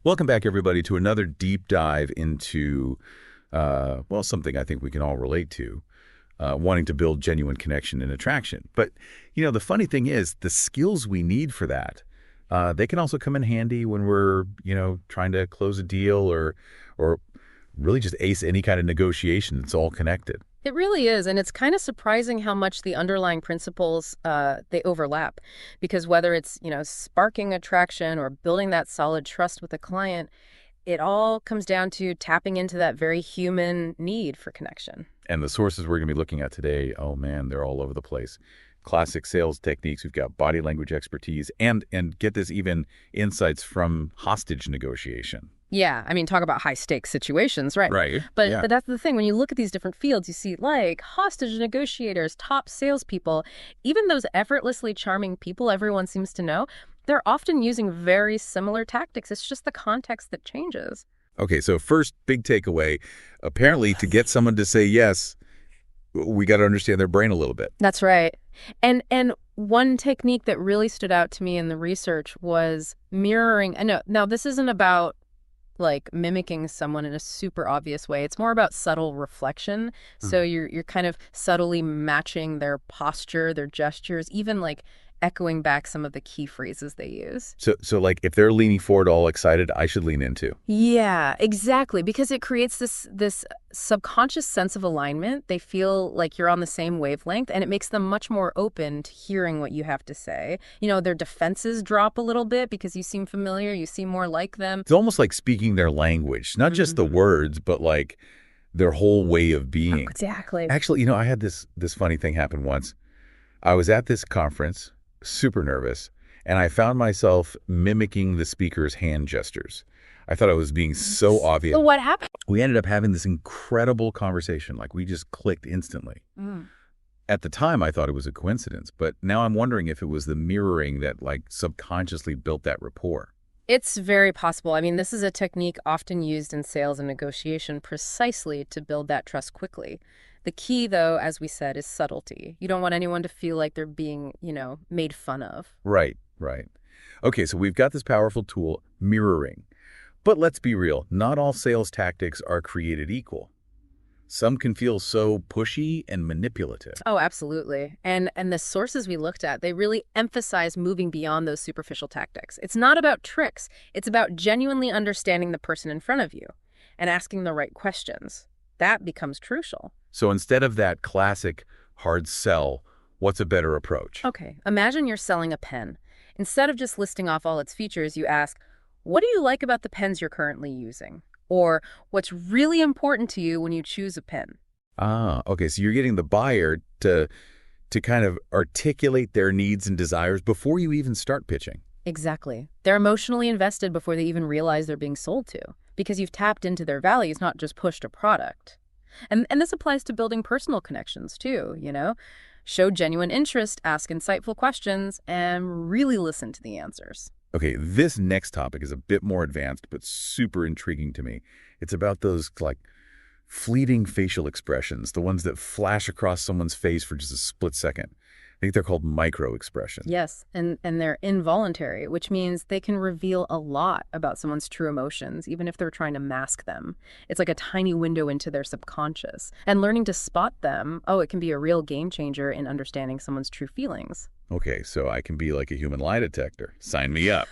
Welcome back, everybody, to another deep dive into, something I think we can all relate to, wanting to build genuine connection and attraction. But, the funny thing is, the skills we need for that, they can also come in handy when we're, trying to close a deal or really just ace any kind of negotiation. It's all connected. It really is, and it's kind of surprising how much the underlying principles they overlap. Because whether it's, sparking attraction or building that solid trust with a client, it all comes down to tapping into that very human need for connection. And the sources we're going to be looking at today, oh man, they're all over the place. Classic sales techniques. We've got body language expertise and get this, even insights from hostage negotiation. Yeah, I mean, talk about high stakes situations, right? Right. But Yeah. but that's the thing. When you look at these different fields, you see like hostage negotiators, top salespeople, even those effortlessly charming people everyone seems to know, they're often using very similar tactics. It's just the context that changes. Okay, so first big takeaway, apparently to get someone to say yes, we got to understand their brain a little bit. That's right. And one technique that really stood out to me in the research was mirroring. And no, now this isn't about like mimicking someone in a super obvious way. It's more about subtle reflection. So you're kind of subtly matching their posture, their gestures, even like echoing back some of the key phrases they use. So like if they're leaning forward all excited, I should lean into. Yeah, exactly. Because it creates this subconscious sense of alignment. They feel like you're on the same wavelength, and it makes them much more open to hearing what you have to say. Their defenses drop a little bit because you seem familiar, you seem more like them. It's almost like speaking their language, not just the words, but like their whole way of being. Exactly. Actually, I had this funny thing happen once. I was at this conference, super nervous, and I found myself mimicking the speaker's hand gestures. I thought I was being so obvious. So what happened? We ended up having this incredible conversation. Like, we just clicked instantly. At the time, I thought it was a coincidence, but now I'm wondering if it was the mirroring that, like, subconsciously built that rapport. It's very possible. I mean, this is a technique often used in sales and negotiation precisely to build that trust quickly. The key, though, as we said, is subtlety. You don't want anyone to feel like they're being, made fun of. Right, right. Okay, so we've got this powerful tool, mirroring. But let's be real, not all sales tactics are created equal. Some can feel so pushy and manipulative. Oh, absolutely. And the sources we looked at, they really emphasize moving beyond those superficial tactics. It's not about tricks. It's about genuinely understanding the person in front of you and asking the right questions. That becomes crucial. So instead of that classic hard sell, what's a better approach? Okay, imagine you're selling a pen. Instead of just listing off all its features, you ask, what do you like about the pens you're currently using? Or what's really important to you when you choose a pen? Ah, okay, so you're getting the buyer to kind of articulate their needs and desires before you even start pitching. Exactly. They're emotionally invested before they even realize they're being sold to, because you've tapped into their values, not just pushed a product. And this applies to building personal connections too. Show genuine interest, ask insightful questions, and really listen to the answers. Okay, this next topic is a bit more advanced, but super intriguing to me. It's about those, like, fleeting facial expressions, the ones that flash across someone's face for just a split second. I think they're called micro expressions. Yes, and they're involuntary, which means they can reveal a lot about someone's true emotions, even if they're trying to mask them. It's like a tiny window into their subconscious. And learning to spot them, it can be a real game changer in understanding someone's true feelings. Okay, so I can be like a human lie detector. Sign me up.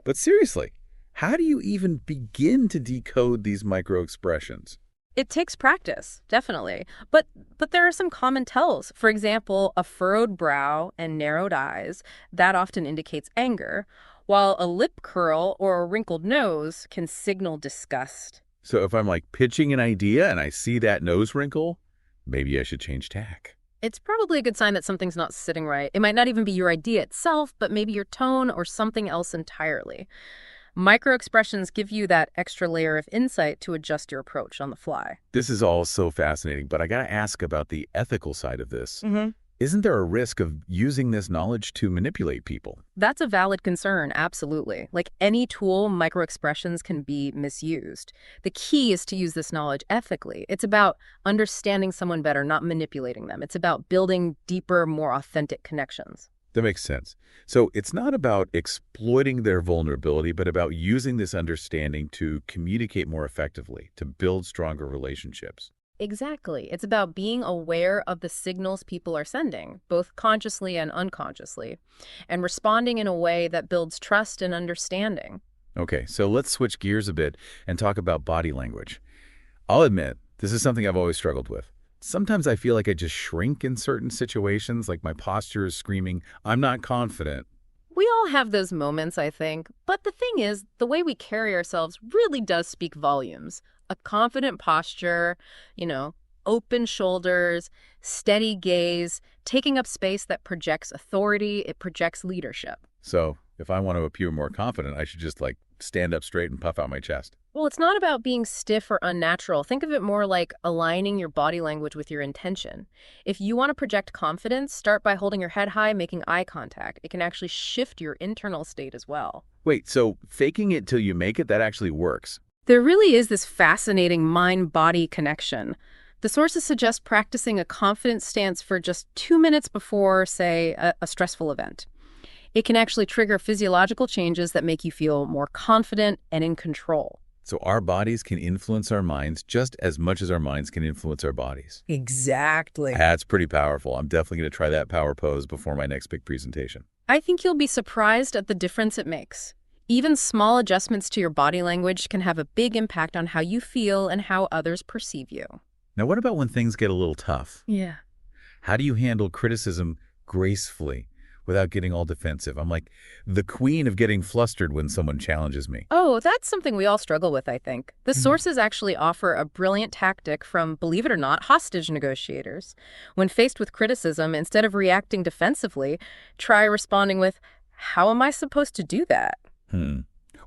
But seriously, how do you even begin to decode these micro expressions? It takes practice, definitely. But there are some common tells. For example, a furrowed brow and narrowed eyes, that often indicates anger, while a lip curl or a wrinkled nose can signal disgust. So if I'm like pitching an idea and I see that nose wrinkle, maybe I should change tack. It's probably a good sign that something's not sitting right. It might not even be your idea itself, but maybe your tone or something else entirely. Microexpressions give you that extra layer of insight to adjust your approach on the fly. This is all so fascinating, but I got to ask about the ethical side of this. Isn't there a risk of using this knowledge to manipulate people? That's a valid concern, absolutely. Like any tool, microexpressions can be misused. The key is to use this knowledge ethically. It's about understanding someone better, not manipulating them. It's about building deeper, more authentic connections. That makes sense. So it's not about exploiting their vulnerability, but about using this understanding to communicate more effectively, to build stronger relationships. Exactly. It's about being aware of the signals people are sending, both consciously and unconsciously, and responding in a way that builds trust and understanding. Okay, so let's switch gears a bit and talk about body language. I'll admit, this is something I've always struggled with. Sometimes I feel like I just shrink in certain situations, like my posture is screaming, I'm not confident. We all have those moments, I think, but the thing is, the way we carry ourselves really does speak volumes. A confident posture, you know, open shoulders, steady gaze, taking up space that projects authority, it projects leadership. So if I want to appear more confident, I should just stand up straight and puff out my chest. Well, it's not about being stiff or unnatural. Think of it more like aligning your body language with your intention. If you want to project confidence, start by holding your head high, making eye contact. It can actually shift your internal state as well. Wait, so faking it till you make it, that actually works? There really is this fascinating mind-body connection. The sources suggest practicing a confident stance for just 2 minutes before, say, a stressful event. It can actually trigger physiological changes that make you feel more confident and in control. So our bodies can influence our minds just as much as our minds can influence our bodies. Exactly. That's pretty powerful. I'm definitely going to try that power pose before my next big presentation. I think you'll be surprised at the difference it makes. Even small adjustments to your body language can have a big impact on how you feel and how others perceive you. Now, what about when things get a little tough? Yeah. How do you handle criticism gracefully without getting all defensive? I'm like the queen of getting flustered when someone challenges me. Oh, that's something we all struggle with, I think. The sources actually offer a brilliant tactic from, believe it or not, hostage negotiators. When faced with criticism, instead of reacting defensively, try responding with, "How am I supposed to do that?"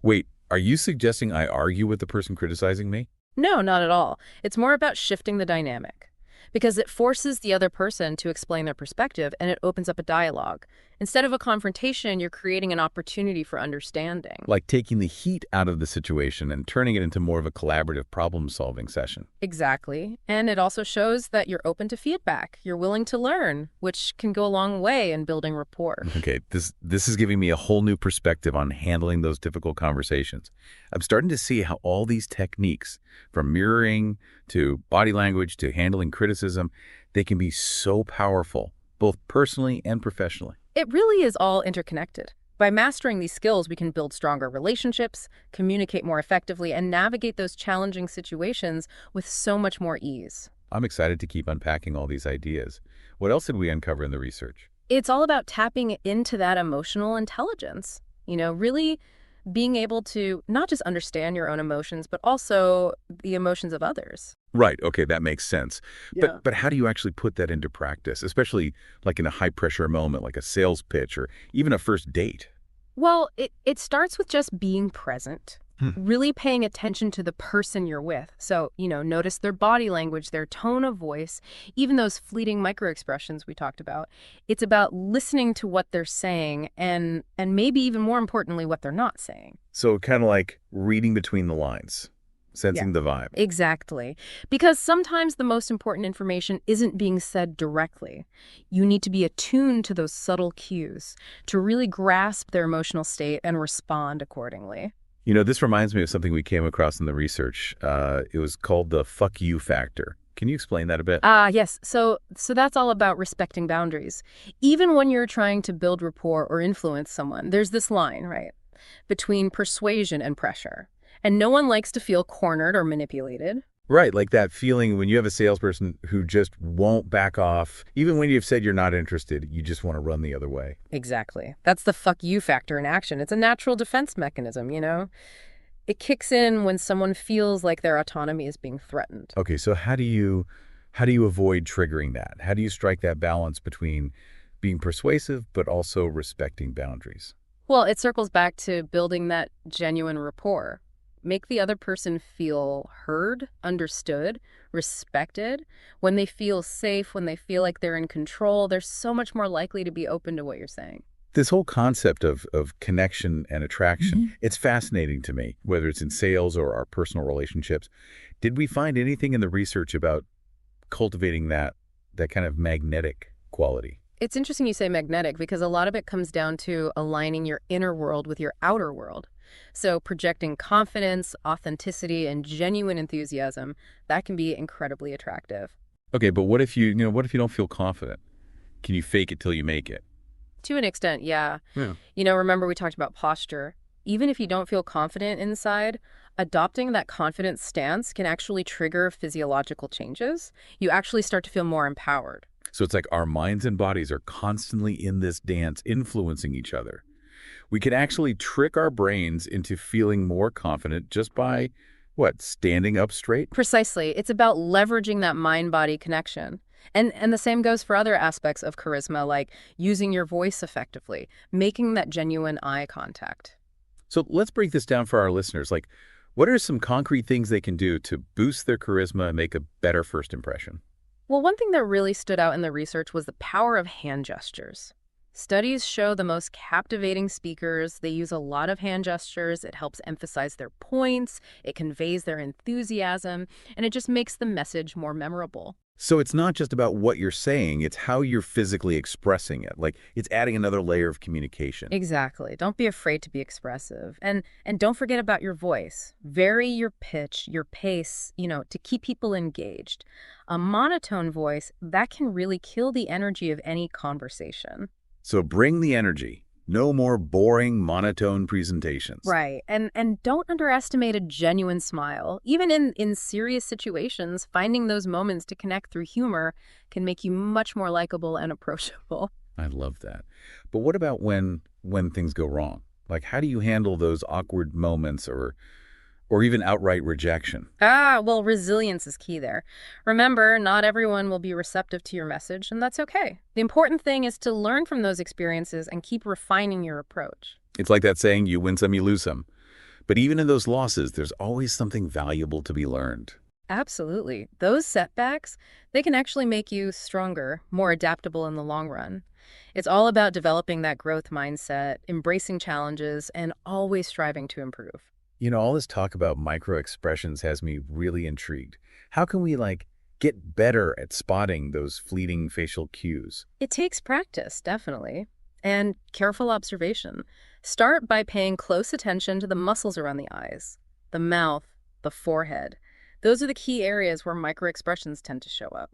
Wait, are you suggesting I argue with the person criticizing me? No, not at all. It's more about shifting the dynamic. Because it forces the other person to explain their perspective and it opens up a dialogue. Instead of a confrontation, you're creating an opportunity for understanding. Like taking the heat out of the situation and turning it into more of a collaborative problem-solving session. Exactly. And it also shows that you're open to feedback. You're willing to learn, which can go a long way in building rapport. Okay, this is giving me a whole new perspective on handling those difficult conversations. I'm starting to see how all these techniques, from mirroring to body language to handling criticism, they can be so powerful, both personally and professionally. It really is all interconnected. By mastering these skills, we can build stronger relationships, communicate more effectively, and navigate those challenging situations with so much more ease. I'm excited to keep unpacking all these ideas. What else did we uncover in the research? It's all about tapping into that emotional intelligence. Really being able to not just understand your own emotions, but also the emotions of others. Right. Okay, that makes sense. Yeah. But how do you actually put that into practice, especially like in a high-pressure moment, like a sales pitch or even a first date? Well, it starts with just being present, really paying attention to the person you're with. So, notice their body language, their tone of voice, even those fleeting microexpressions we talked about. It's about listening to what they're saying and maybe even more importantly, what they're not saying. So kind of like reading between the lines, sensing Yeah. the vibe. Exactly. Because sometimes the most important information isn't being said directly. You need to be attuned to those subtle cues to really grasp their emotional state and respond accordingly. This reminds me of something we came across in the research. It was called the fuck you factor. Can you explain that a bit? Yes. So that's all about respecting boundaries. Even when you're trying to build rapport or influence someone, there's this line, right, between persuasion and pressure. And no one likes to feel cornered or manipulated. Right, like that feeling when you have a salesperson who just won't back off. Even when you've said you're not interested, you just want to run the other way. Exactly. That's the fuck you factor in action. It's a natural defense mechanism, It kicks in when someone feels like their autonomy is being threatened. Okay, so how do you avoid triggering that? How do you strike that balance between being persuasive but also respecting boundaries? Well, it circles back to building that genuine rapport. Make the other person feel heard, understood, respected. When they feel safe, when they feel like they're in control, they're so much more likely to be open to what you're saying. This whole concept of connection and attraction, it's fascinating to me, whether it's in sales or our personal relationships. Did we find anything in the research about cultivating that kind of magnetic quality? It's interesting you say magnetic because a lot of it comes down to aligning your inner world with your outer world. So projecting confidence, authenticity, and genuine enthusiasm, that can be incredibly attractive. Okay, but what if what if you don't feel confident? Can you fake it till you make it? To an extent, yeah. Yeah. Remember we talked about posture. Even if you don't feel confident inside, adopting that confident stance can actually trigger physiological changes. You actually start to feel more empowered. So it's like our minds and bodies are constantly in this dance, influencing each other. We can actually trick our brains into feeling more confident just by, what, standing up straight? Precisely. It's about leveraging that mind-body connection. And the same goes for other aspects of charisma, like using your voice effectively, making that genuine eye contact. So let's break this down for our listeners. Like, what are some concrete things they can do to boost their charisma and make a better first impression? Well, one thing that really stood out in the research was the power of hand gestures. Studies show the most captivating speakers, they use a lot of hand gestures. It helps emphasize their points, it conveys their enthusiasm, and it just makes the message more memorable. So it's not just about what you're saying, it's how you're physically expressing it. Like, it's adding another layer of communication. Exactly. Don't be afraid to be expressive. And don't forget about your voice. Vary your pitch, your pace, to keep people engaged. A monotone voice, that can really kill the energy of any conversation. So bring the energy. No more boring, monotone presentations. Right. And don't underestimate a genuine smile. Even in serious situations, finding those moments to connect through humor can make you much more likable and approachable. I love that. But what about when things go wrong? Like, how do you handle those awkward moments or even outright rejection? Well, resilience is key there. Remember, not everyone will be receptive to your message, and that's okay. The important thing is to learn from those experiences and keep refining your approach. It's like that saying, you win some, you lose some. But even in those losses, there's always something valuable to be learned. Absolutely. Those setbacks, they can actually make you stronger, more adaptable in the long run. It's all about developing that growth mindset, embracing challenges, and always striving to improve. All this talk about micro expressions has me really intrigued. How can we, get better at spotting those fleeting facial cues? It takes practice, definitely, and careful observation. Start by paying close attention to the muscles around the eyes, the mouth, the forehead. Those are the key areas where microexpressions tend to show up.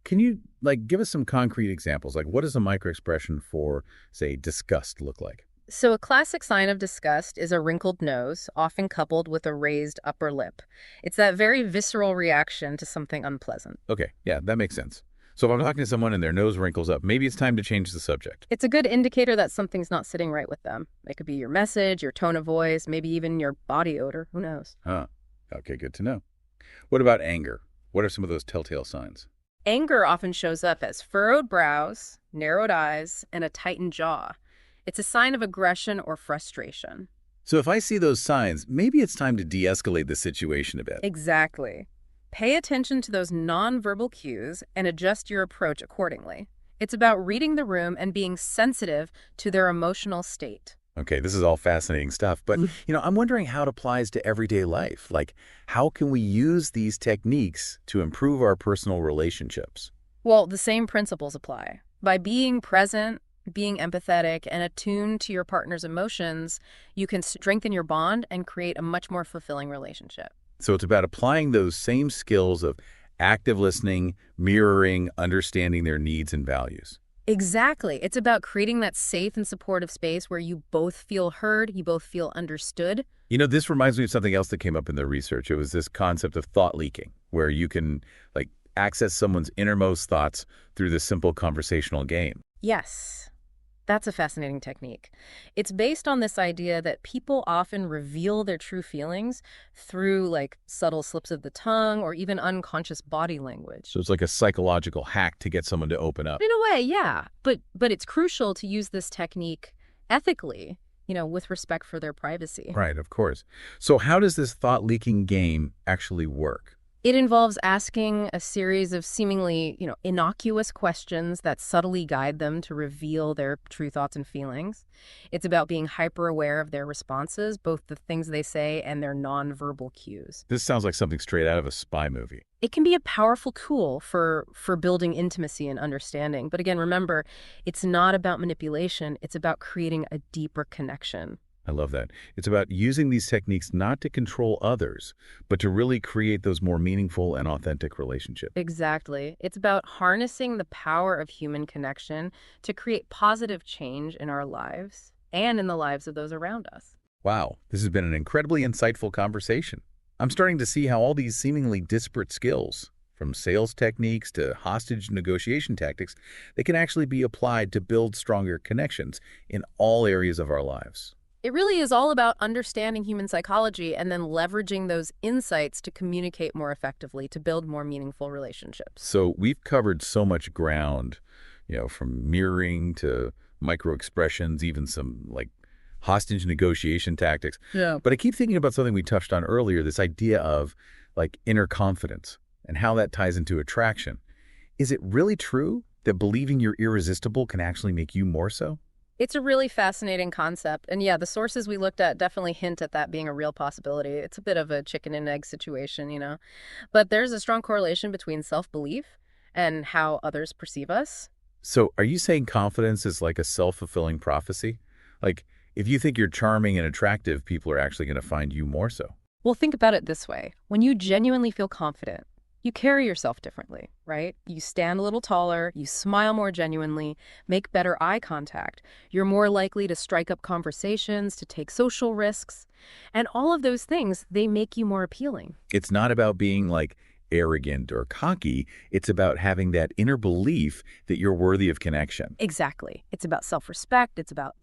Can you, give us some concrete examples? Like, what does a micro expression for, say, disgust look like? So a classic sign of disgust is a wrinkled nose, often coupled with a raised upper lip. It's that very visceral reaction to something unpleasant. Okay, yeah, that makes sense. So if I'm talking to someone and their nose wrinkles up, maybe it's time to change the subject. It's a good indicator that something's not sitting right with them. It could be your message, your tone of voice, maybe even your body odor. Who knows? Huh. Okay, good to know. What about anger? What are some of those telltale signs? Anger often shows up as furrowed brows, narrowed eyes, and a tightened jaw. It's a sign of aggression or frustration. So if I see those signs, maybe it's time to de-escalate the situation a bit. Exactly. Pay attention to those nonverbal cues and adjust your approach accordingly. It's about reading the room and being sensitive to their emotional state. Okay, this is all fascinating stuff, but, I'm wondering how it applies to everyday life. Like, how can we use these techniques to improve our personal relationships? Well, the same principles apply. By being present, being empathetic, and attuned to your partner's emotions, you can strengthen your bond and create a much more fulfilling relationship. So it's about applying those same skills of active listening, mirroring, understanding their needs and values. Exactly. It's about creating that safe and supportive space where you both feel heard, you both feel understood. This reminds me of something else that came up in the research. It was this concept of thought leaking, where you can, access someone's innermost thoughts through this simple conversational game. Yes. That's a fascinating technique. It's based on this idea that people often reveal their true feelings through subtle slips of the tongue or even unconscious body language. So it's like a psychological hack to get someone to open up. In a way, yeah. But it's crucial to use this technique ethically, with respect for their privacy. Right, of course. So how does this thought leaking game actually work? It involves asking a series of seemingly, innocuous questions that subtly guide them to reveal their true thoughts and feelings. It's about being hyper aware of their responses, both the things they say and their nonverbal cues. This sounds like something straight out of a spy movie. It can be a powerful tool for building intimacy and understanding. But again, remember, it's not about manipulation, it's about creating a deeper connection. I love that. It's about using these techniques not to control others, but to really create those more meaningful and authentic relationships. Exactly. It's about harnessing the power of human connection to create positive change in our lives and in the lives of those around us. Wow, this has been an incredibly insightful conversation. I'm starting to see how all these seemingly disparate skills, from sales techniques to hostage negotiation tactics, they can actually be applied to build stronger connections in all areas of our lives. It really is all about understanding human psychology and then leveraging those insights to communicate more effectively, to build more meaningful relationships. So we've covered so much ground, from mirroring to micro expressions, even some like hostage negotiation tactics. Yeah. But I keep thinking about something we touched on earlier, this idea of like inner confidence and how that ties into attraction. Is it really true that believing you're irresistible can actually make you more so? It's a really fascinating concept. And yeah, the sources we looked at definitely hint at that being a real possibility. It's a bit of a chicken and egg situation. But there's a strong correlation between self-belief and how others perceive us. So are you saying confidence is like a self-fulfilling prophecy? Like, if you think you're charming and attractive, people are actually going to find you more so. Well, think about it this way. When you genuinely feel confident, you carry yourself differently, right? You stand a little taller, you smile more genuinely, make better eye contact. You're more likely to strike up conversations, to take social risks. And all of those things, they make you more appealing. It's not about being like arrogant or cocky. It's about having that inner belief that you're worthy of connection. Exactly. It's about self-respect. It's about